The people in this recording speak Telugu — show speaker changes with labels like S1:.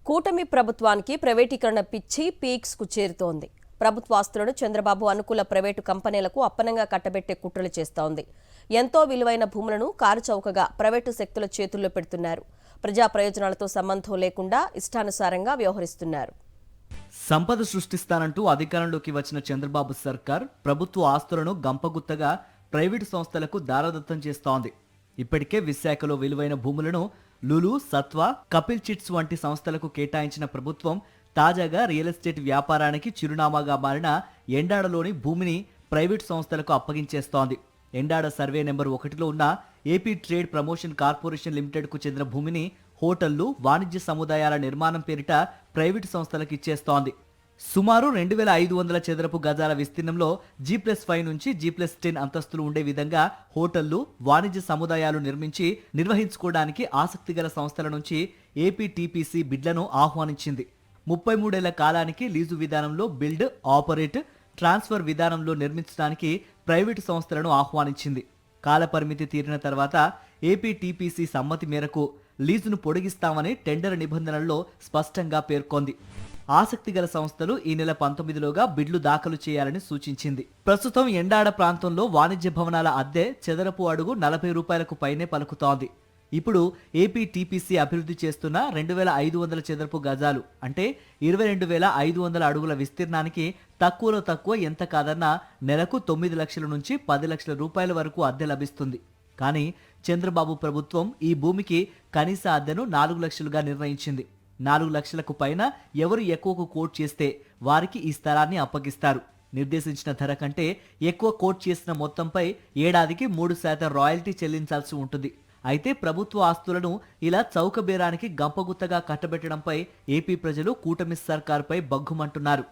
S1: కూటమి ప్రభుత్వానికి ప్రైవేటీకరణ పిచ్చి పీక్స్ కు చేరుతోంది. ప్రభుత్వ ఆస్తులను చంద్రబాబు అనుకూల ప్రైవేటు కంపెనీలకు అప్పనంగా కట్టబెట్టే కుట్రలు చేస్తోంది. ఎంతో విలువైన భూములను కారుచౌకగా ప్రైవేటు శక్తుల చేతుల్లో పెడుతున్నారు. ప్రజా ప్రయోజనాలతో సంబంధం లేకుండా ఇష్టానుసారంగా వ్యవహరిస్తున్నారు.
S2: సంపద సృష్టిస్తానంటూ అధికారంలోకి వచ్చిన చంద్రబాబు సర్కార్ ప్రభుత్వ ఆస్తులను గంపగుత్తగా ప్రైవేటు సంస్థలకు దారదత్తం చేస్తోంది. ఇప్పటికే విశాఖలో విలువైన భూములను లులు, సత్వ, కపిల్ చిట్స్ వంటి సంస్థలకు కేటాయించిన ప్రభుత్వం తాజాగా రియల్ ఎస్టేట్ వ్యాపారానికి చిరునామాగా మారిన ఎండాడలోని భూమిని ప్రైవేటు సంస్థలకు అప్పగించేస్తోంది. ఎండాడ సర్వే నెంబర్ 1లో ఉన్న ఏపీ ట్రేడ్ ప్రమోషన్ కార్పొరేషన్ లిమిటెడ్కు చెందిన భూమిని హోటళ్లు, వాణిజ్య సముదాయాల నిర్మాణం పేరిట ప్రైవేటు సంస్థలకు ఇచ్చేస్తోంది. సుమారు 2500 చదరపు గజాల విస్తీర్ణంలో G+5 నుంచి G+10 అంతస్తులు ఉండే విధంగా హోటళ్లు, వాణిజ్య సముదాయాలు నిర్వహించుకోవడానికి ఆసక్తిగల సంస్థల నుంచి ఏపీటీపీసీ బిడ్లను ఆహ్వానించింది. 33 ఏళ్ల కాలానికి లీజు విధానంలో బిల్డ్, ఆపరేట్, ట్రాన్స్ఫర్ విధానంలో నిర్మించడానికి ప్రైవేటు సంస్థలను ఆహ్వానించింది. కాలపరిమితి తీరిన తర్వాత ఏపీటీపీసీ సమ్మతి మేరకు లీజును పొడిగిస్తామని టెండర్ నిబంధనల్లో స్పష్టంగా పేర్కొంది. ఆసక్తిగల సంస్థలు ఈ నెల 19లోగా బిడ్లు దాఖలు చేయాలని సూచించింది. ప్రస్తుతం ఎండాడ ప్రాంతంలో వాణిజ్య భవనాల అద్దె చదరపు అడుగు 40 రూపాయలకు పైనే పలుకుతోంది. ఇప్పుడు ఏపీటీపీసీ అభివృద్ధి చేస్తున్న 2500 చదరపు గజాలు అంటే 22,500 అడుగుల విస్తీర్ణానికి తక్కువలో తక్కువ ఎంత కాదన్నా నెలకు 9 లక్షల నుంచి 10 లక్షల రూపాయల వరకు అద్దె లభిస్తుంది. కానీ చంద్రబాబు ప్రభుత్వం ఈ భూమికి కనీస అద్దెను 4 లక్షలుగా నిర్ణయించింది. 4 లక్షలకు పైన ఎవరు ఎక్కువకు కోట్ చేస్తే వారికి ఈ స్థలాన్ని అప్పగిస్తారు. నిర్దేశించిన ధర కంటే ఎక్కువ కోట్ చేసిన మొత్తంపై ఏడాదికి 3% రాయల్టీ చెల్లించాల్సి ఉంటుంది. అయితే ప్రభుత్వ ఆస్తులను ఇలా చౌక బేరానికి గంపగుత్తగా కట్టబెట్టడంపై ఏపీ ప్రజలు కూటమి సర్కారుపై బగ్గుమంటున్నారు.